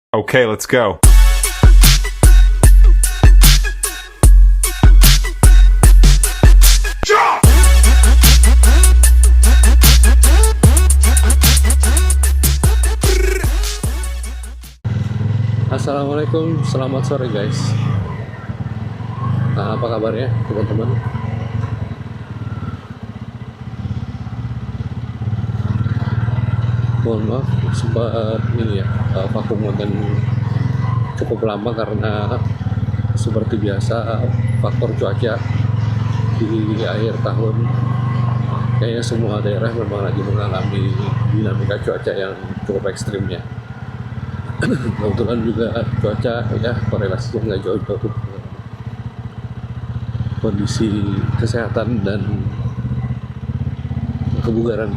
Okay, let's go. Assalamualaikum, selamat sore guys. Apa kabarnya teman-teman? Mohon maaf sempat ini ya, vakum konten cukup lama karena seperti biasa faktor cuaca di akhir tahun kayaknya semua daerah memang lagi mengalami dinamika cuaca yang cukup ekstrim ya. Kebetulan juga cuaca ya korelasinya nggak jauh-jauh dengan kondisi kesehatan dan kebugaran.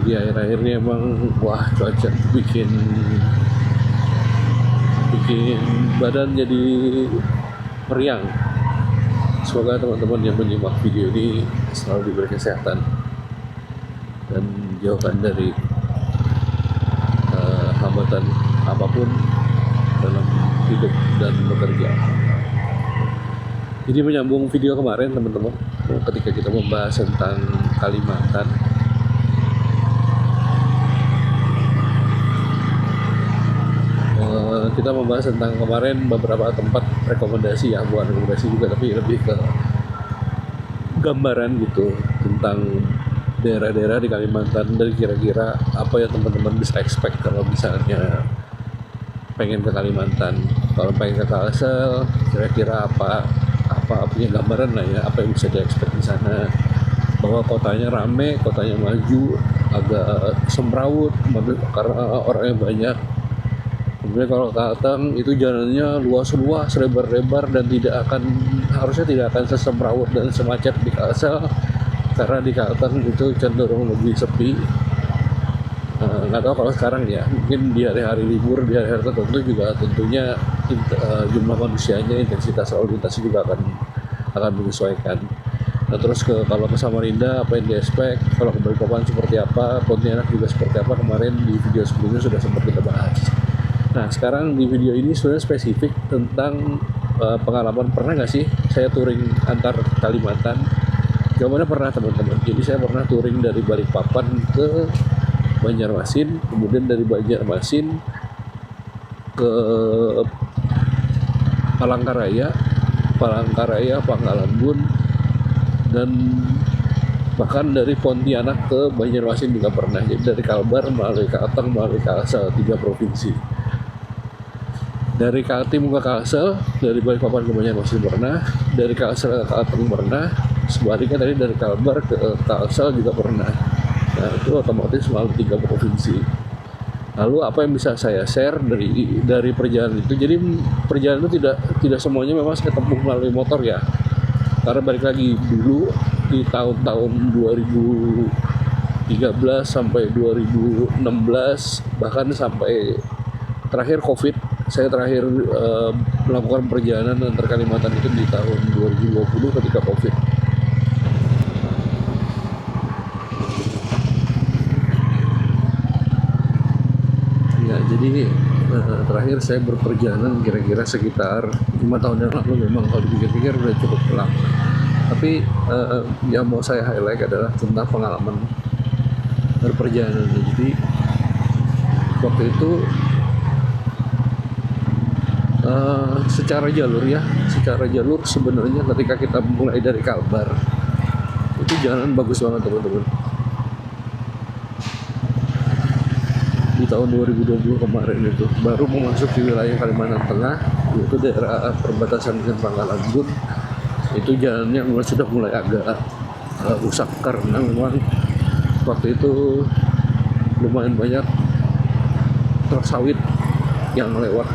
Di akhir-akhir ini emang wah cuaca bikin badan jadi meriang. Semoga teman-teman yang menyimak video ini selalu diberi kesehatan dan jauhkan dari hambatan apapun dalam hidup dan bekerja. Jadi menyambung video kemarin teman-teman, ketika kita membahas tentang Kalimantan, kita membahas tentang kemarin beberapa tempat rekomendasi ya, bukan rekomendasi juga tapi lebih ke gambaran gitu tentang daerah-daerah di Kalimantan dan kira-kira apa yang teman-teman bisa expect kalau misalnya pengen ke Kalimantan. Kalau pengen ke Kalsel, kira-kira apa punya gambaran lah ya, apa yang bisa di-expect di sana. Bahwa kotanya rame, kotanya maju, agak semrawut karena orangnya banyak. Kemudian kalau Kalteng itu jalannya luas-luas, lebar-lebar dan harusnya tidak akan sesemrawut dan semacet di Kalsel, karena di Kalteng itu cenderung lebih sepi. Nggak tahu kalau sekarang ya, mungkin di hari-hari libur, di hari-hari tertentu juga tentunya jumlah manusianya, intensitas lalu lintasnya juga akan menyesuaikan. Nah, terus kalau ke Samarinda apa yang di-expect, kalau ke Balikpapan seperti apa, Pontianak juga seperti apa, kemarin di video sebelumnya sudah sempat kita bahas. Nah sekarang di video ini sebenarnya spesifik tentang pengalaman. Pernah nggak sih saya touring antar Kalimantan? Jawabannya pernah teman-teman. Jadi saya pernah touring dari Balikpapan ke Banjarmasin, kemudian dari Banjarmasin ke Palangkaraya, Pangkalan Bun, dan bahkan dari Pontianak ke Banjarmasin juga pernah. Jadi dari Kalbar melalui Kalteng melalui Kalsel, 3 provinsi. Dari Kaltim ke Kalsel, dari Balikpapan ke Banjarmasin pernah, dari Kalsel ke Kalteng pernah, sebaliknya tadi dari Kalbar ke Kalsel juga pernah. Nah itu otomatis melalui 3 provinsi. Lalu apa yang bisa saya share dari perjalanan itu? Jadi perjalanan itu tidak semuanya memang saya tempuh melalui motor ya. Karena balik lagi dulu di tahun-tahun 2013 sampai 2016 bahkan sampai terakhir COVID, saya terakhir melakukan perjalanan antar Kalimantan itu di tahun 2020 ketika COVID. Ya, jadi terakhir saya berperjalanan kira-kira sekitar 5 tahun yang lalu. Memang kalau dipikir-pikir udah cukup lama. Tapi yang mau saya highlight adalah tentang pengalaman berperjalanan. Jadi waktu itu secara jalur sebenarnya ketika kita mulai dari Kalbar itu jalan bagus banget teman-teman. Di tahun 2020 kemarin itu baru memasuki wilayah Kalimantan Tengah, yaitu daerah perbatasan dengan Pangkalan Bun, itu jalannya sudah mulai agak rusak karena memang waktu itu lumayan banyak truk sawit yang lewat.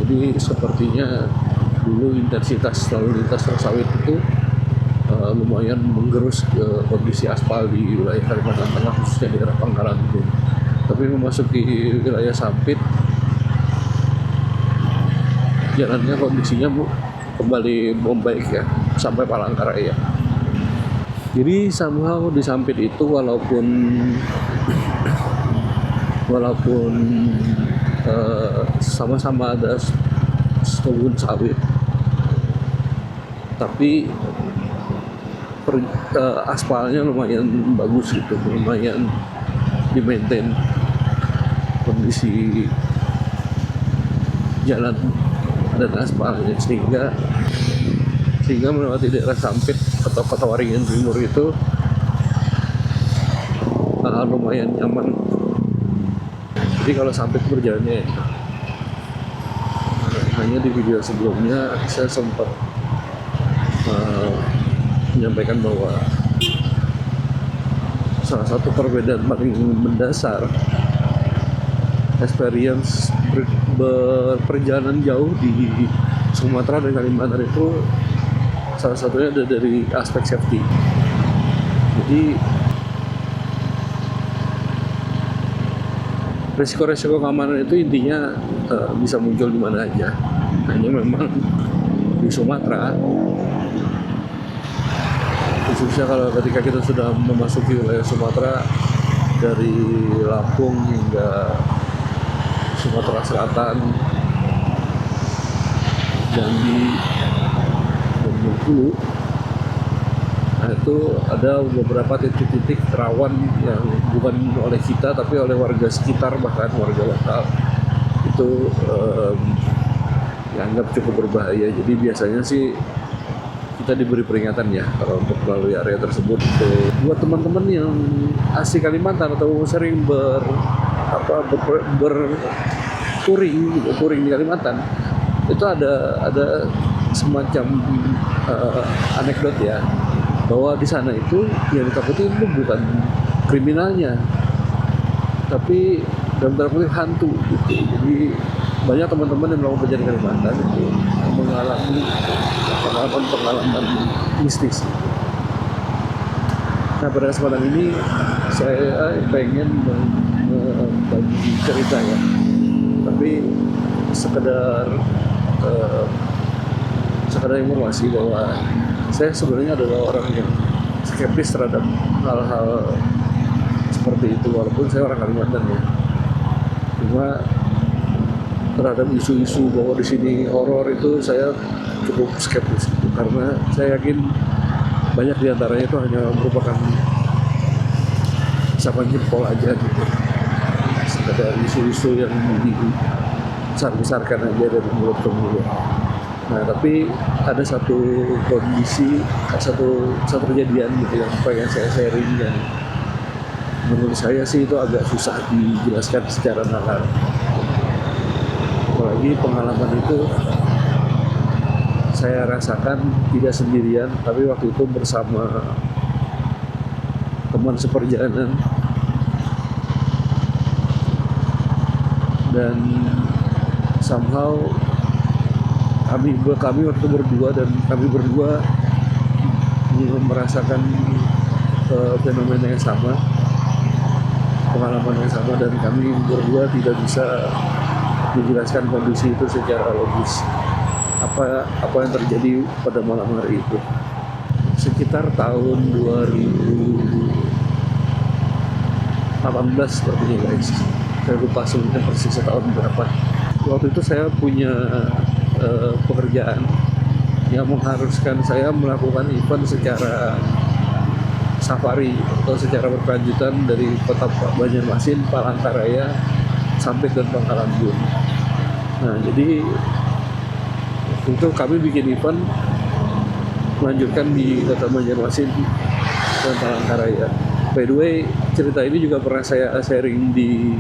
Jadi sepertinya dulu intensitas lalu lintas truk sawit itu lumayan menggerus ke kondisi aspal di wilayah Kalimantan Tengah, khususnya di daerah Pangkalan Bun. Tapi memasuki wilayah Sampit, jalannya kondisinya kembali membaik ya, sampai Palangkaraya. Jadi somehow di Sampit itu walaupun sama-sama ada kebun sawit, tapi aspalnya lumayan bagus gitu, lumayan di-maintain kondisi jalan dan aspalnya, sehingga melewati daerah Sampit atau Kota Waringin Timur itu lumayan nyaman. Jadi kalau Sampit berjalannya enak. Hanya di video sebelumnya saya sempat menyampaikan bahwa salah satu perbedaan paling mendasar experience berperjalanan jauh di Sumatera dan Kalimantan itu salah satunya ada dari aspek safety. Jadi resiko-resiko keamanan itu intinya bisa muncul di mana aja. Hanya memang di Sumatera, khususnya kalau ketika kita sudah memasuki wilayah Sumatera dari Lampung hingga Sumatera Selatan, Jambi, dan Bengkulu, nah itu ada beberapa titik-titik rawan yang bukan oleh kita tapi oleh warga sekitar, bahkan warga lokal itu dianggap cukup berbahaya. Jadi biasanya sih kita diberi peringatan ya kalau untuk melalui area tersebut. Buat teman-teman yang asli Kalimantan atau sering touring di Kalimantan, itu ada semacam anekdot ya, bahwa di sana itu yang ditakuti itu bukan kriminalnya, tapi dalam tanda kutip hantu gitu. Jadi banyak teman-teman yang melakukan perjalanan ke Kalimantan itu mengalami pengalaman mistis. Nah, pada kesempatan ini saya pengen berbagi cerita ya, tapi sekedar informasi bahwa saya sebenarnya adalah orang yang skeptis terhadap hal-hal seperti itu, walaupun saya orang Kalimantan ya. Cuma terhadap isu-isu bahwa di sini horor itu saya cukup skeptis gitu, karena saya yakin banyak diantaranya itu hanya merupakan isapan jempol aja gitu, sekedar isu-isu yang dibesar-besarkan aja dari mulut ke mulut. Nah, tapi ada satu kondisi, satu kejadian gitu yang pengen saya sharing, dan menurut saya sih itu agak susah dijelaskan secara nalar. Apalagi pengalaman itu saya rasakan tidak sendirian, tapi waktu itu bersama teman seperjalanan, dan somehow kami waktu berdua, dan kami berdua merasakan fenomena yang sama, pengalaman yang sama, dan kami berdua tidak bisa menjelaskan kondisi itu secara logis, apa yang terjadi pada malam hari itu. Sekitar tahun 2018 sepertinya guys, saya lupa sebenarnya persis tahun berapa. Waktu itu saya punya pekerjaan yang mengharuskan saya melakukan event secara safari atau secara berkelanjutan dari kota Banjarmasin, Palangkaraya sampai ke Pangkalan Bun. Nah, jadi itu kami bikin event melanjutkan di kota Banjarmasin dan Palangkaraya. By the way, cerita ini juga pernah saya sharing di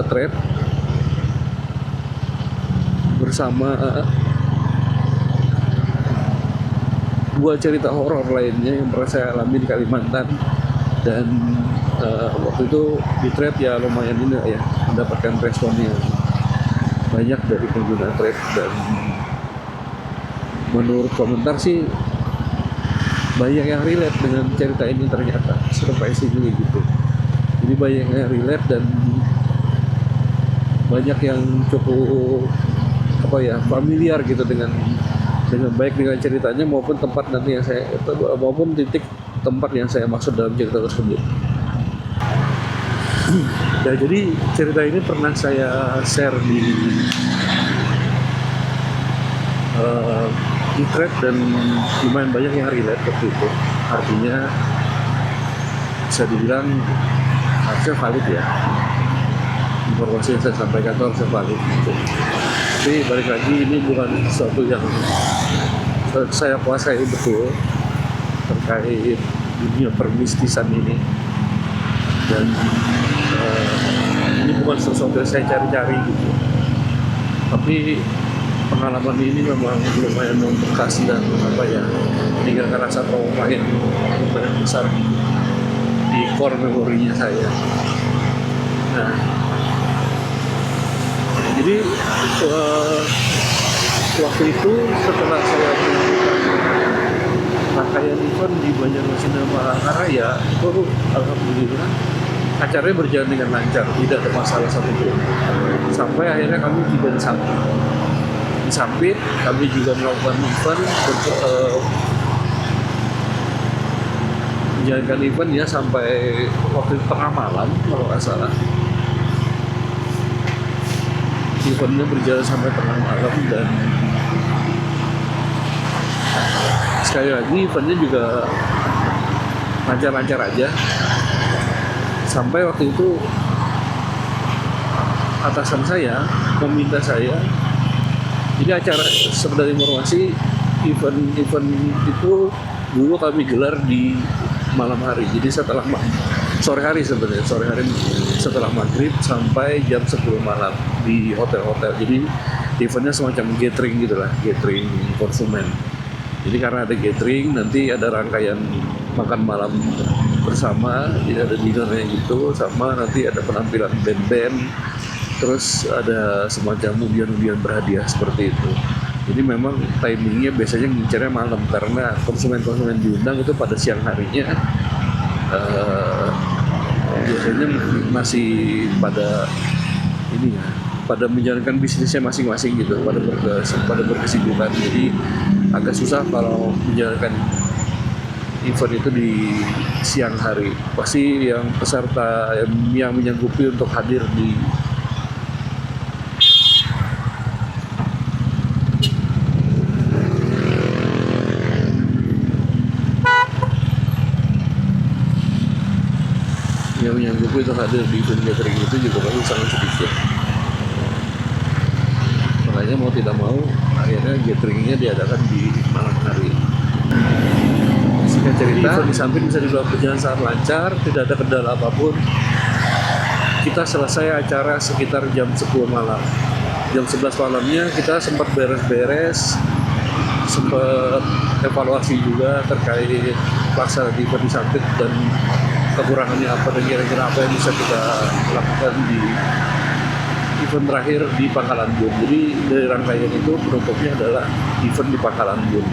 thread bersama dua cerita horor lainnya yang pernah saya alami di Kalimantan. Dan waktu itu di thread ya lumayan ini ya, mendapatkan respon yang banyak dari pengguna thread, dan menurut komentar sih banyak yang relate dengan cerita ini, ternyata surprisingly gitu. Jadi banyak yang relate dan banyak yang cukup familiar gitu dengan baik dengan ceritanya maupun tempat nanti yang maupun titik tempat yang saya maksud dalam cerita tersebut. Ya, jadi cerita ini pernah saya share di thread dan lumayan banyak yang relate waktu itu. Artinya bisa dibilang harusnya valid ya, informasi yang saya sampaikan itu harusnya valid gitu. Tapi balik lagi, ini bukan sesuatu yang saya kuasai betul terkait dunia permistisan ini, dan ini bukan sesuatu yang saya cari-cari gitu. Tapi pengalaman ini memang lumayan membekas dan meninggalkan rasa trauma yang lumayan besar di core memorinya saya. Nah, jadi waktu itu setelah saya melakukan rangkaian event di Banjarmasin dan Palangkaraya, itu alhamdulillah acaranya berjalan dengan lancar, tidak ada masalah satupun. Sampai akhirnya kami tiba di Sampit, kami juga melakukan event menjalankan event ya sampai waktu tengah malam kalau nggak salah. Eventnya berjalan sampai tengah malam, dan sekali lagi eventnya juga lancar-lancar aja. Sampai waktu itu atasan saya meminta saya, jadi acara sebenarnya informasi event itu dulu kami gelar di malam hari, jadi sore hari setelah maghrib sampai jam 10 malam di hotel-hotel. Jadi eventnya semacam gathering gitulah, gathering konsumen. Jadi karena ada gathering, nanti ada rangkaian makan malam bersama, jadi ada dinnernya gitu, sama nanti ada penampilan band-band, terus ada semacam undian-undian berhadiah seperti itu. Jadi memang timingnya biasanya ngincernya malam, karena konsumen-konsumen diundang itu pada siang harinya biasanya masih pada ini ya, pada menjalankan bisnisnya masing-masing gitu, pada berkesibukan. Jadi agak susah kalau menjalankan event itu di siang hari. Pasti yang peserta yang menyanggupi untuk hadir di event gathering itu juga pasti sangat sedikit. Makanya mau tidak mau akhirnya gatheringnya diadakan di malam hari. Singkat cerita, event di Sampit bisa dibilang berjalan sangat lancar, tidak ada kendala apapun. Kita selesai acara sekitar jam 10 malam. Jam 11 malamnya kita sempat beres-beres, sempat evaluasi juga terkait pelaksanaan event di Sampit dan kekurangannya apa dan kira-kira apa yang bisa kita lakukan di event terakhir di Pangkalan Bun. Jadi dari rangkaian itu penutupnya adalah event di Pangkalan Bun.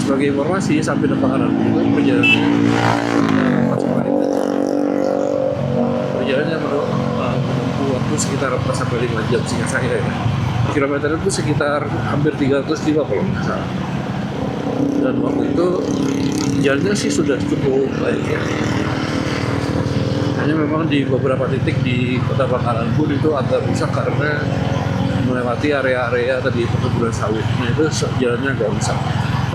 Sebagai informasi, sampai di Pangkalan Bun perjalanannya menempuh waktu sekitar 4 sampai 5 jam singkat saya ya. Kilometer itu sekitar hampir 305 kalau nggak salah. Dan waktu itu jalannya sih sudah cukup baik ya. Hanya memang di beberapa titik di Kota Pangkalan Bun itu agak rusak karena melewati area-area tadi perkebunan sawit. Nah itu jalannya agak rusak.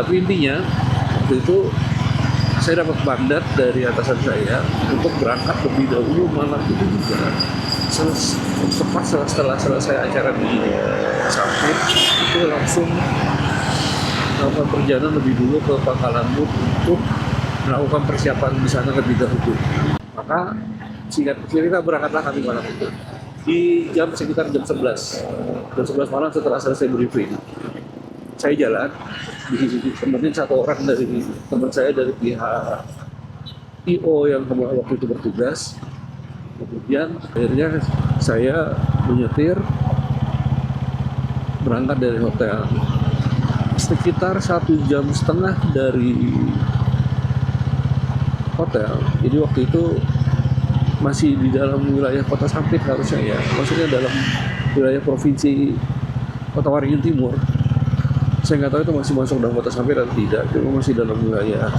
Tapi intinya waktu itu saya dapat mandat dari atasan saya untuk berangkat lebih dahulu malam itu juga. Tepat setelah selesai acara di Sampit itu langsung melakukan perjalanan lebih dulu ke Pangkalan Bun untuk melakukan persiapan di sana lebih dahulu. Maka singkat cerita berangkatlah kami malam itu di sekitar jam 11 malam setelah selesai briefing. Saya jalan, temenin satu orang dari teman saya dari pihak IO yang waktu itu bertugas. Kemudian akhirnya saya menyetir berangkat dari hotel. Sekitar 1,5 jam dari hotel. Jadi waktu itu masih di dalam wilayah Kota Sampit harusnya ya, maksudnya dalam wilayah provinsi Kota Waringin Timur. Saya nggak tahu itu masih masuk dalam Kota Sampit atau tidak, cuma masih dalam wilayah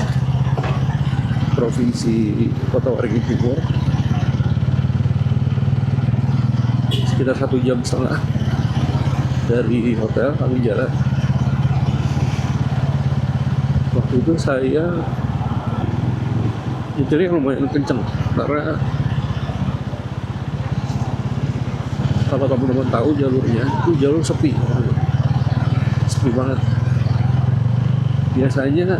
Provinsi Kota Waringin Timur, sekitar 1,5 jam dari hotel kami jalan. Waktu itu saya nyetirnya lumayan kenceng karena kalau teman-teman tahu jalurnya itu jalur sepi banget. Biasanya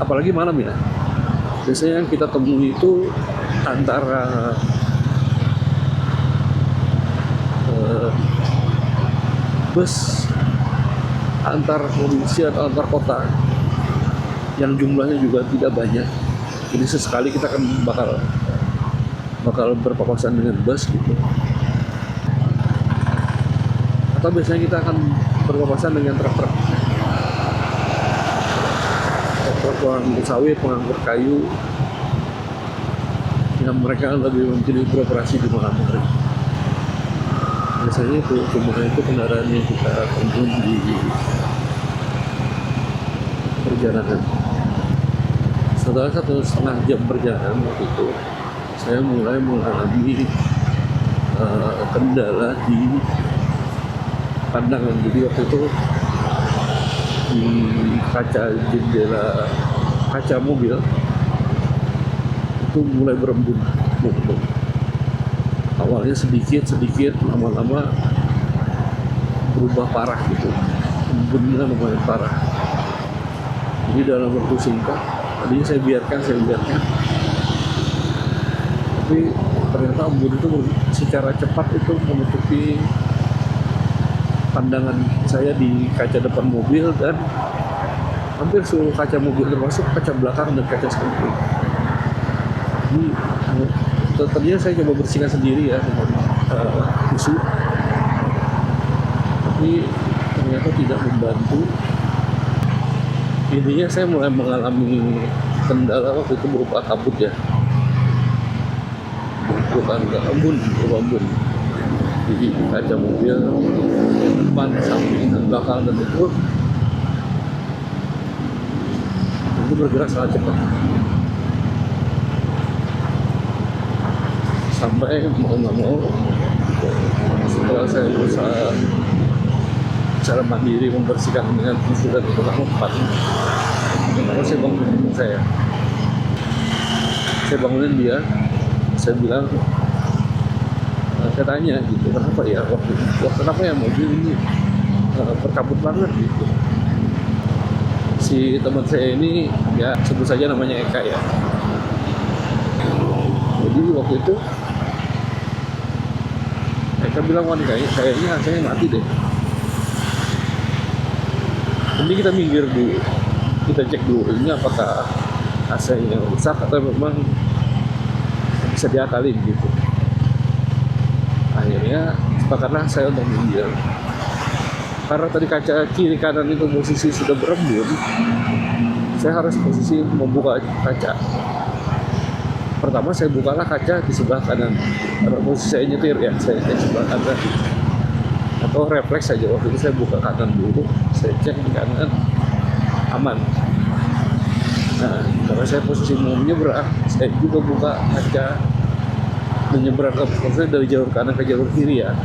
apalagi malam ya, biasanya yang kita temui itu antara bus antar provinsi atau antar kota yang jumlahnya juga tidak banyak. Jadi sesekali kita kan bakal berpapasan dengan bus gitu. Atau biasanya kita akan berpapasan dengan truk-truk pengangkut sawit, pengangkut kayu, yang mereka lebih memilih beroperasi di malam hari. Biasanya itu kendaraan yang kita temui di perjalanan. Setelah 1,5 jam perjalanan waktu itu, saya mulai mengalami kendala di pandangan. Jadi waktu itu di kaca mobil itu mulai berembun. Awalnya sedikit, lama-lama berubah parah gitu. Embunnya lumayan parah. Jadi dalam waktu singkat, tadinya saya biarkan. Tapi ternyata embun itu secara cepat itu menutupi pandangan saya di kaca depan mobil dan hampir seluruh kaca mobil, termasuk kaca belakang dan kaca samping. Jadi tadinya saya coba bersihkan sendiri ya dengan tisu, tapi ternyata tidak membantu. Intinya saya mulai mengalami kendala waktu itu berupa kabut ya, bukan embun. Jadi kaca mobil depan, samping, dan belakang dan itu bergerak sangat cepat. Sampai mau nggak mau, setelah saya berusaha secara mandiri membersihkan dengan tisu dan kotak empat, lalu saya bangunin saya bangunin dia, saya bilang, saya tanya gitu, kenapa ya kenapa ya mobil ini berkabut banget gitu. Si teman saya ini ya sebut saja namanya Eka ya. Jadi waktu itu Eka bilang, wah kayaknya AC-nya mati deh. Jadi kita minggir dulu, kita cek dulu ini apakah AC-nya rusak atau memang bisa diakalin gitu. Akhirnya sepakatlah saya untuk minggir. Karena tadi kaca kiri kanan itu posisi sudah berembun, saya harus posisi membuka kaca. Pertama saya bukalah kaca di sebelah kanan, karena posisi saya nyetir ya, saya cek sebelah kanan. Atau refleks saja, waktu itu saya buka kanan dulu, saya cek di kanan, aman. Nah, karena saya posisi mau menyeberang, saya juga buka kaca menyeberang maksudnya dari jalur kanan ke jalur kiri ya.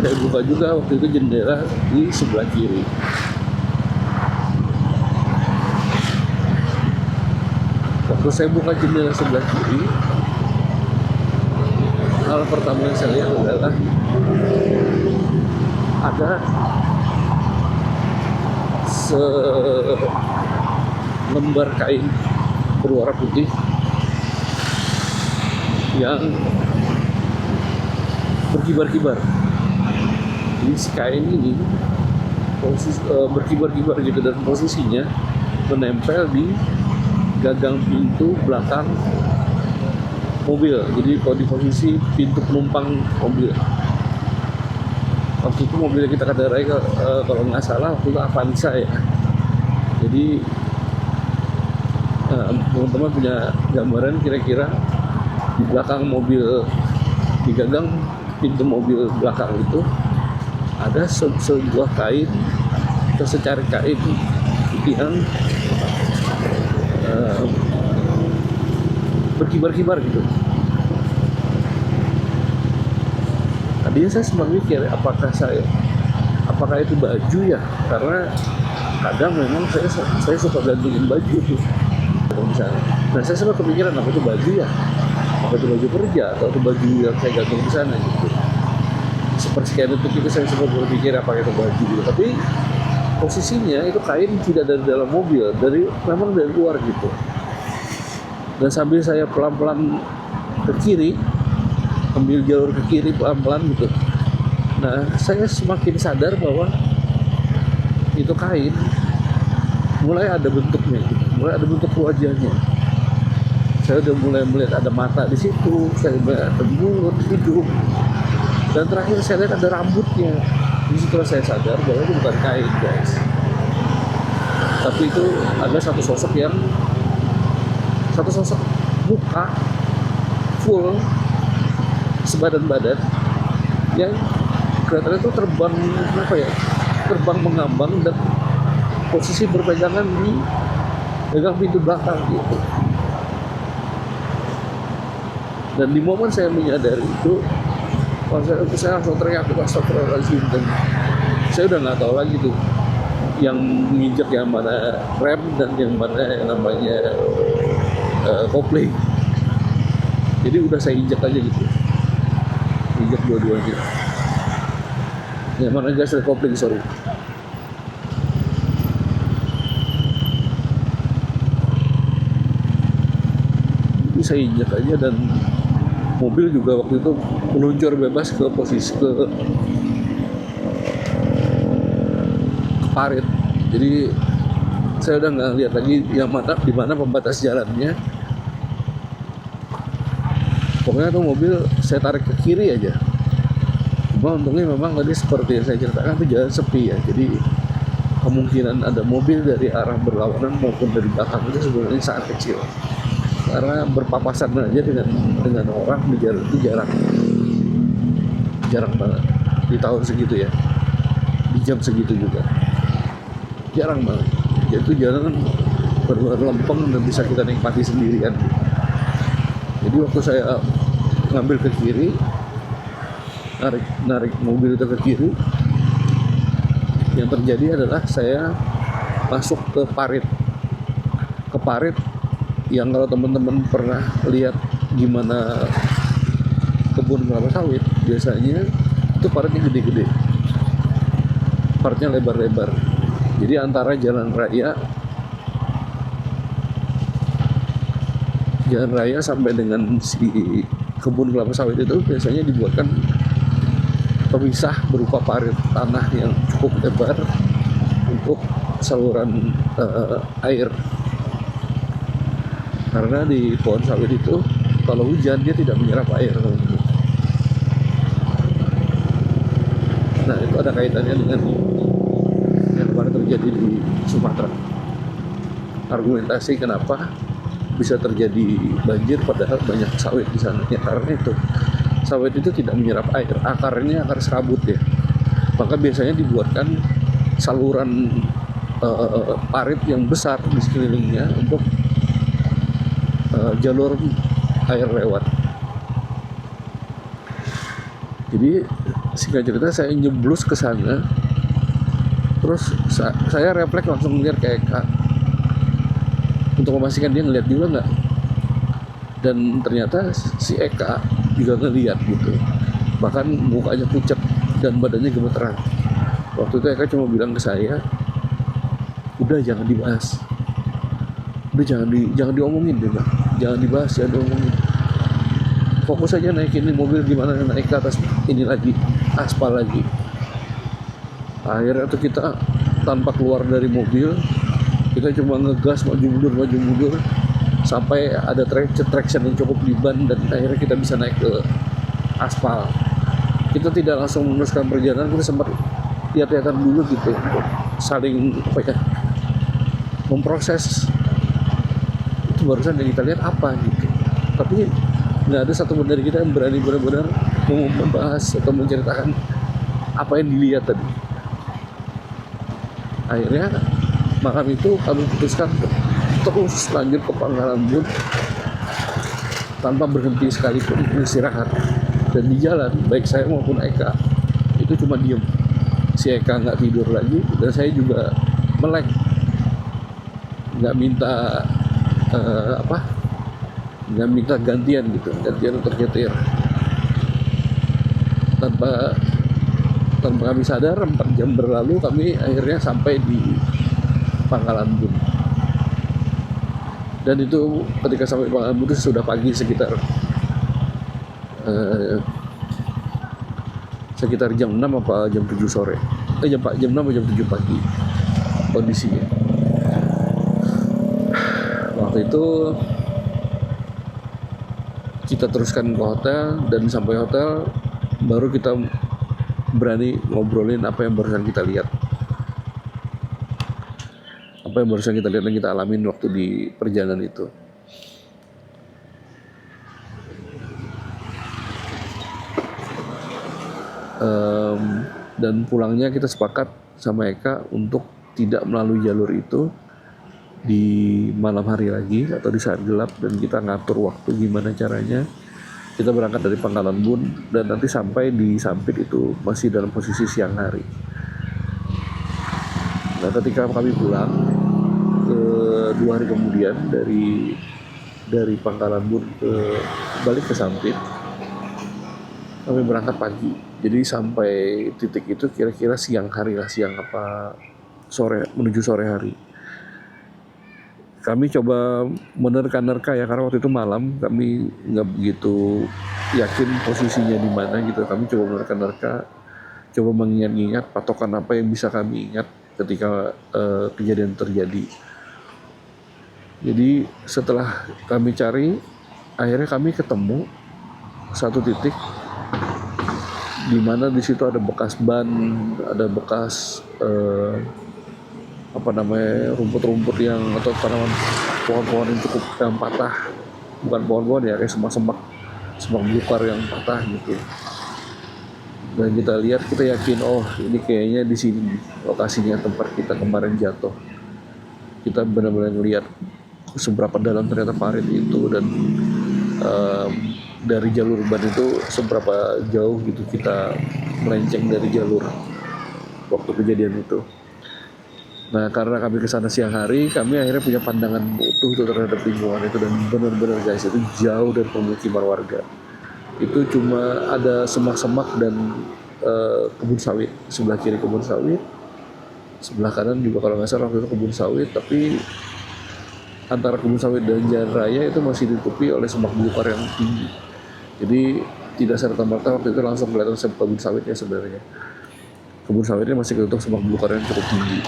Saya buka juga waktu itu jendela di sebelah kiri. Waktu saya buka jendela sebelah kiri, hal pertama yang saya lihat adalah ada selembar kain berwarna putih yang berkibar-kibar. Jadi si kain ini berkibar-kibar gitu, dan posisinya menempel di gagang pintu belakang mobil. Jadi kalau di posisi pintu penumpang mobil, waktu itu mobil kita kendarai kalau nggak salah waktu itu Avanza ya. Jadi teman-teman punya gambaran kira-kira di belakang mobil, di gagang pintu mobil belakang itu ada sebuah kain atau secari kain yang berkibar-kibar gitu. Tadinya saya sempat mikir apakah itu baju ya, karena kadang memang saya suka gantungin baju tuh misalnya. Nah saya sempat kepikiran apa itu baju ya, apa itu baju kerja atau itu baju yang saya gantung di sana gitu. Sepersekian detik itu saya sempat berpikir apakah itu baju gitu, tapi posisinya itu kain tidak dari dalam mobil, memang dari luar gitu. Dan sambil saya pelan-pelan ke kiri, ambil jalur ke kiri pelan-pelan gitu. Nah, saya semakin sadar bahwa itu kain mulai ada bentuknya, gitu. Mulai ada bentuk wajahnya. Saya udah mulai melihat ada mata di situ, saya melihat ada mulut, hidung, dan terakhir saya lihat ada rambutnya. Di situ saya sadar bahwa itu bukan kain, guys. Tapi itu ada satu sosok muka full sebadan-badan yang kelihatannya itu terbang mengambang dan posisi berpegangan di pegang pintu belakang gitu. Dan di momen saya menyadari itu, saya langsung teriak astagfirullahaladzim, dan saya udah nggak tahu lagi tuh yang nginjek yang mana rem dan yang mana yang namanya kopling. Jadi udah saya injek aja gitu, injek dua-duanya. Yang mana gas dan kopling, sorry. Jadi saya injek aja, dan mobil juga waktu itu meluncur bebas ke posisi ke parit. Jadi saya udah nggak lihat lagi di mana pembatas jalannya. Pokoknya tuh mobil saya tarik ke kiri aja. Cuma untungnya memang tadi seperti yang saya ceritakan itu jalan sepi ya. Jadi kemungkinan ada mobil dari arah berlawanan maupun dari belakang itu sebenarnya sangat kecil. Karena berpapasan aja dengan orang di jalan itu jarang banget di tahun segitu ya, di jam segitu juga jarang banget. Jadi jalan benar-benar lempeng dan bisa kita nikmati sendirian. Jadi waktu saya ngambil ke kiri, narik mobil itu ke kiri, yang terjadi adalah saya masuk ke parit yang kalau teman-teman pernah lihat gimana kebun kelapa sawit, biasanya itu paritnya gede-gede, paritnya lebar-lebar. Jadi antara jalan raya sampai dengan si kebun kelapa sawit itu biasanya dibuatkan pemisah berupa parit tanah yang cukup lebar untuk saluran air. Karena di pohon sawit itu kalau hujan dia tidak menyerap air. Nah itu ada kaitannya dengan yang kemarin terjadi di Sumatera. Argumentasi kenapa bisa terjadi banjir padahal banyak sawit di sana ya, karena itu sawit itu tidak menyerap air, akarnya akar serabut ya. Maka biasanya dibuatkan saluran parit yang besar di sekelilingnya untuk jalur air lewat. Jadi singkat cerita saya nyeblus ke sana, terus saya refleks langsung ngeliat ke Eka untuk memastikan dia ngeliat juga nggak. Dan ternyata si Eka juga ngeliat gitu, bahkan mukanya pucat dan badannya gemeteran. Waktu itu Eka cuma bilang ke saya, udah jangan dibahas, udah jangan diomongin, dia bilang, jangan dibahas, jangan diomongin, fokus aja naikin mobil, gimana naik ke atas ini lagi, aspal lagi. Akhirnya tuh kita tanpa keluar dari mobil, kita cuma ngegas maju mundur sampai ada traction yang cukup di ban, dan akhirnya kita bisa naik ke aspal. Kita tidak langsung meneruskan perjalanan, kita sempat lihat-lihatan dulu gitu, saling memproses itu barusan yang kita lihat apa gitu. Tapi nggak ada satupun dari kita yang berani benar-benar membahas atau menceritakan apa yang dilihat tadi. Akhirnya malam itu kami putuskan terus lanjut ke Pangkalan Bun tanpa berhenti sekalipun istirahat. Dan di jalan baik saya maupun Eka itu cuma diem. Si Eka nggak tidur lagi dan saya juga melek, nggak minta nggak minta gantian untuk nyetir. Tanpa kami sadar 4 jam berlalu kami akhirnya sampai di Pangkalan Bun. Dan itu ketika sampai Pangkalan Bun itu sudah pagi, sekitar jam 6 apa jam 7 sore. Jam 6 atau jam 7 pagi kondisinya. Waktu itu kita teruskan ke hotel, dan sampai hotel baru kita berani ngobrolin apa yang barusan kita lihat. Apa yang barusan kita lihat dan kita alamin waktu di perjalanan itu. Dan pulangnya kita sepakat sama Eka untuk tidak melalui jalur itu di malam hari lagi atau di saat gelap, dan kita ngatur waktu gimana caranya kita berangkat dari Pangkalan Bun dan nanti sampai di Sampit itu masih dalam posisi siang hari. Nah, ketika kami pulang ke 2 hari kemudian dari Pangkalan Bun balik ke Sampit, kami berangkat pagi. Jadi sampai titik itu kira-kira siang hari lah, siang apa sore, menuju sore hari. Kami coba menerka-nerka ya, karena waktu itu malam, kami nggak begitu yakin posisinya di mana gitu. Kami coba menerka-nerka, coba mengingat-ingat patokan apa yang bisa kami ingat ketika kejadian terjadi. Jadi setelah kami cari, akhirnya kami ketemu satu titik di mana di situ ada bekas ban, ada bekas rumput-rumput yang atau tanaman pohon-pohon yang cukup yang patah, bukan pohon-pohon ya, kayak semak belukar yang patah gitu. Dan kita lihat, kita yakin ini kayaknya di sini lokasinya tempat kita kemarin jatuh. Kita benar-benar ngelihat seberapa dalam ternyata parit itu, dan dari jalur ban itu seberapa jauh gitu kita melenceng dari jalur waktu kejadian itu. Nah, karena kami kesana siang hari, kami akhirnya punya pandangan utuh terhadap lingkungan itu, dan benar-benar guys, itu jauh dari pemukiman warga. Itu cuma ada semak-semak dan kebun sawit, sebelah kiri kebun sawit, sebelah kanan juga kalau nggak salah waktu itu kebun sawit, tapi antara kebun sawit dan jalan raya itu masih ditutupi oleh semak belukar yang tinggi. Jadi tidak serta-merta waktu itu langsung kelihatan kebun sawitnya sebenarnya. Kebun sawitnya masih ketutup semak belukar yang cukup tinggi.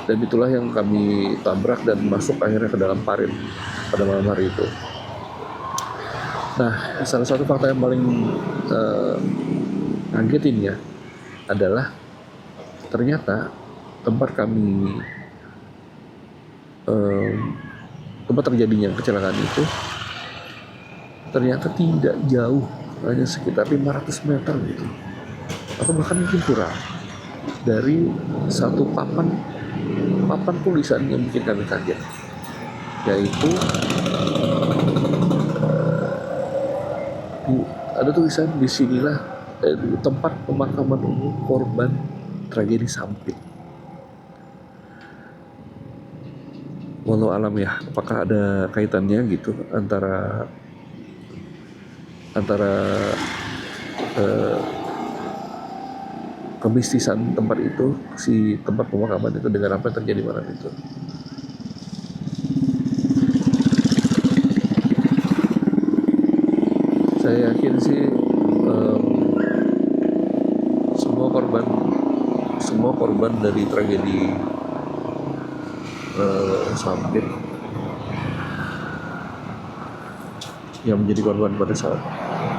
Dan itulah yang kami tabrak dan masuk akhirnya ke dalam parit pada malam hari itu. Nah, salah satu fakta yang paling ngagetin ya adalah ternyata tempat terjadinya kecelakaan itu ternyata tidak jauh, hanya sekitar 500 meter gitu, atau bahkan mungkin kurang dari satu papan tulisan yang bikin kami kaget, yaitu ada tulisan di sinilah tempat pemakaman umum korban tragedi Sampit. Walau alam ya, apakah ada kaitannya gitu antara kemistisan tempat itu, si tempat pemakaman itu, dengan apa yang terjadi malam itu. Saya yakin sih semua korban dari tragedi Sampit yang menjadi korban pada saat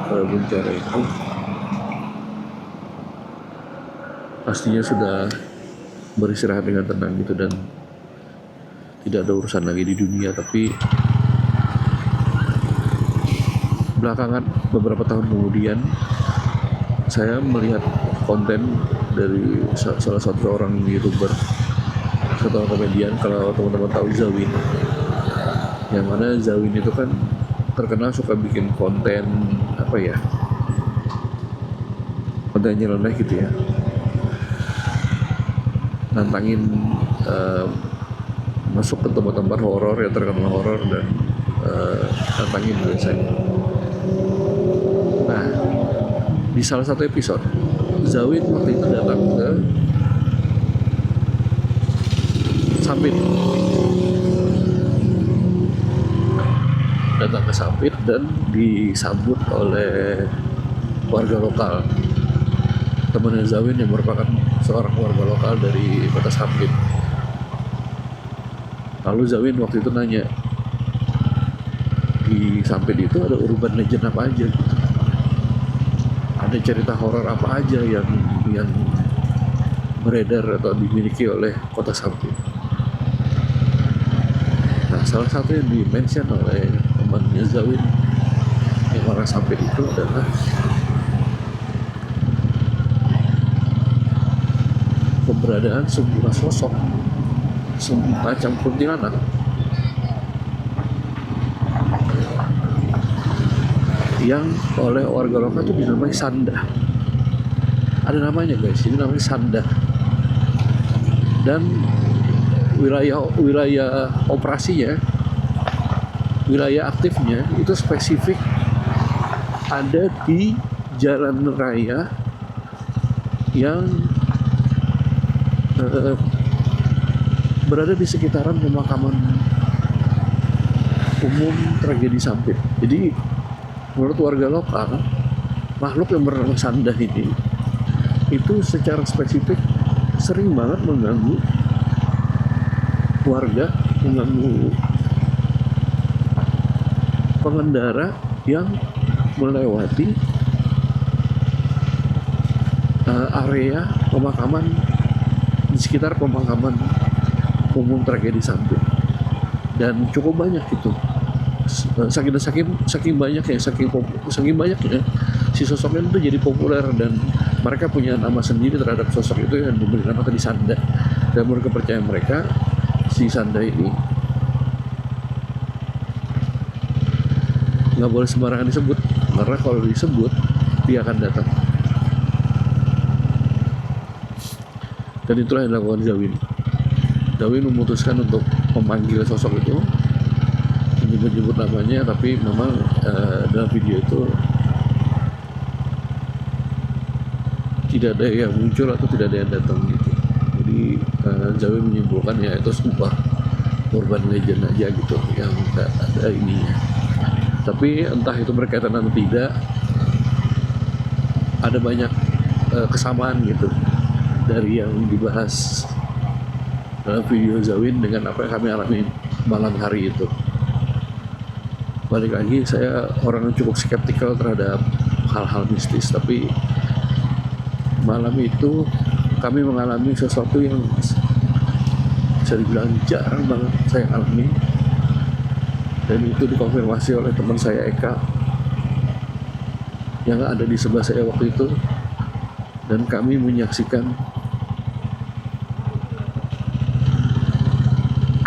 bencana itu pastinya sudah beristirahat dengan tenang gitu, dan tidak ada urusan lagi di dunia. Tapi belakangan beberapa tahun kemudian saya melihat konten dari salah satu orang YouTuber, satu orang komedian, kalau teman-teman tahu Zawin, yang mana Zawin itu kan terkenal suka bikin konten apa ya, konten nyeleneh gitu ya, nantangin masuk ke tempat-tempat horor yang terkenal horor dan nantangin biasanya. Nah, di salah satu episode Zawin waktu itu datang ke Sampit, dan disambut oleh warga lokal, temannya Zawin yang merupakan seorang warga lokal dari kota Sampit. Lalu Zawin waktu itu nanya, di Sampit itu ada urban legend apa aja gitu, ada cerita horor apa aja yang beredar atau dimiliki oleh kota Sampit. Nah, salah satu yang di-mention oleh temannya Zawin yang orang Sampit itu adalah keberadaan sebuah sosok semacam kuntilanak yang oleh warga lokal itu dinamai Sanda. Ada namanya guys, ini namanya Sanda. Dan wilayah operasinya, wilayah aktifnya itu spesifik ada di jalan raya yang berada di sekitaran pemakaman umum tragedi Sampit. Jadi menurut warga lokal, makhluk yang bernama Sanda ini itu secara spesifik sering banget mengganggu warga, mengganggu pengendara yang melewati area pemakaman di sekitar pemakaman umum tragedi Sampit. Dan cukup banyak itu, saking banyaknya si sosoknya itu jadi populer, dan mereka punya nama sendiri terhadap sosok itu yang diberi nama tadi Sanda. Dan menurut kepercayaan mereka, si Sanda ini nggak boleh sembarangan disebut, karena kalau disebut dia akan datang. Dan itulah yang dilakukan Zawin. Zawin memutuskan untuk memanggil sosok itu, menyebut namanya, tapi memang dalam video itu tidak ada yang muncul atau tidak ada yang datang gitu. Jadi Zawin menyimpulkan ya itu sebuah urban legend aja gitu yang nggak ada ininya. Tapi entah itu berkaitan atau tidak, ada banyak kesamaan gitu dari yang dibahas dalam video Zawin dengan apa yang kami alami malam hari itu. Balik lagi, saya orang yang cukup skeptikal terhadap hal-hal mistis, tapi malam itu kami mengalami sesuatu yang bisa dibilang jarang banget saya alami, dan itu dikonfirmasi oleh teman saya Eka yang ada di sebelah saya waktu itu. Dan kami menyaksikan,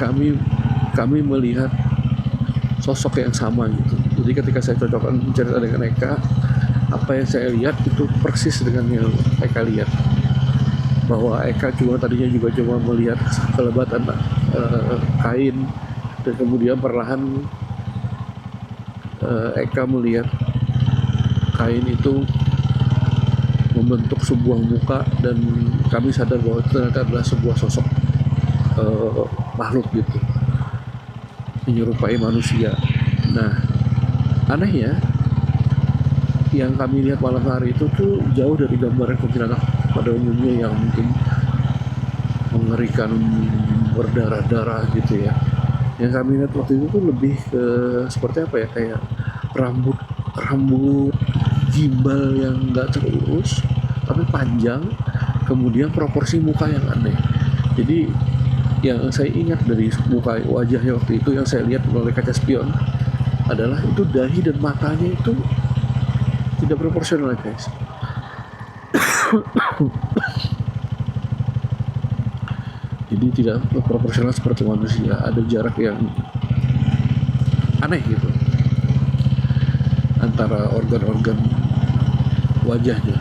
kami melihat sosok yang sama gitu. Jadi ketika saya cocokkan cerita dengan Eka, apa yang saya lihat itu persis dengan yang Eka lihat. Bahwa Eka tadinya juga cuma melihat kelebatan kain, dan kemudian perlahan Eka melihat kain itu membentuk sebuah muka, dan kami sadar bahwa itu ternyata adalah sebuah sosok makhluk gitu, menyerupai manusia. Nah, anehnya yang kami lihat malam hari itu tuh jauh dari gambaran kuntilanak pada umumnya yang mungkin mengerikan, berdarah-darah gitu ya. Yang kami lihat waktu itu tuh lebih ke seperti apa ya, kayak rambut gimbal yang nggak terurus tapi panjang, kemudian proporsi muka yang aneh. Jadi yang saya ingat dari muka wajahnya waktu itu yang saya lihat melalui kaca spion adalah itu dahi dan matanya itu tidak proporsional guys. Jadi tidak proporsional seperti manusia, ada jarak yang aneh gitu. antara organ-organ wajahnya.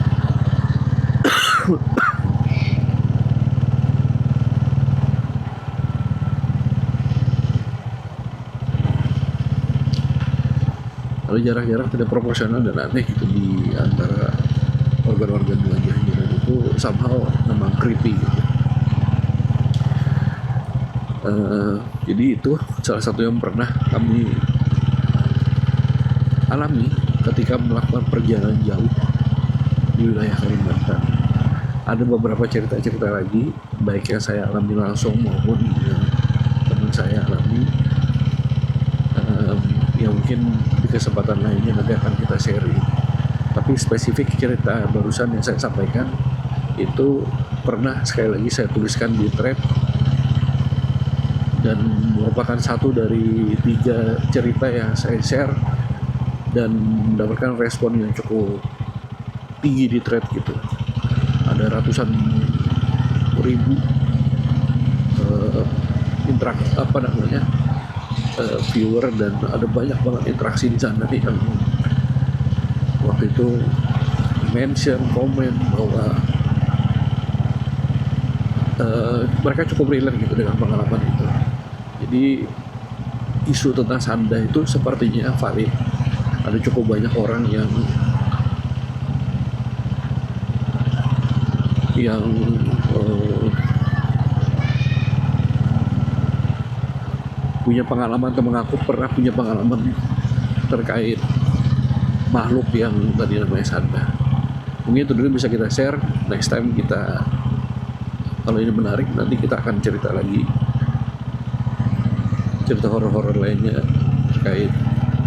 Lalu jarak-jarak tidak proporsional dan aneh itu di antara organ-organ wajahnya, dan itu somehow memang creepy gitu. Jadi itu salah satu yang pernah kami alami ketika melakukan perjalanan jauh di wilayah Kalimantan. Ada beberapa cerita-cerita lagi, baik yang saya alami langsung maupun yang teman saya alami, yang mungkin di kesempatan lainnya nanti akan kita sharing. Tapi spesifik cerita barusan yang saya sampaikan itu pernah sekali lagi saya tuliskan di thread, dan merupakan satu dari 3 cerita yang saya share dan mendapatkan respon yang cukup tinggi di thread gitu. Ada ratusan ribu viewer, dan ada banyak banget interaksi di sana nih yang waktu itu mention, komen bahwa mereka cukup relate gitu dengan pengalaman itu. Jadi isu tentang sanda itu sepertinya valid. Ada cukup banyak orang yang punya pengalaman atau mengaku pernah punya pengalaman terkait makhluk yang tadi namanya sanda. Mungkin itu dulu bisa kita share. Next time kita, kalau ini menarik, nanti kita akan cerita lagi cerita horor-horor lainnya terkait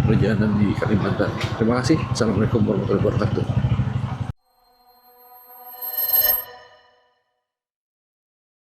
perjalanan di Kalimantan. Terima kasih. Assalamualaikum warahmatullahi wabarakatuh.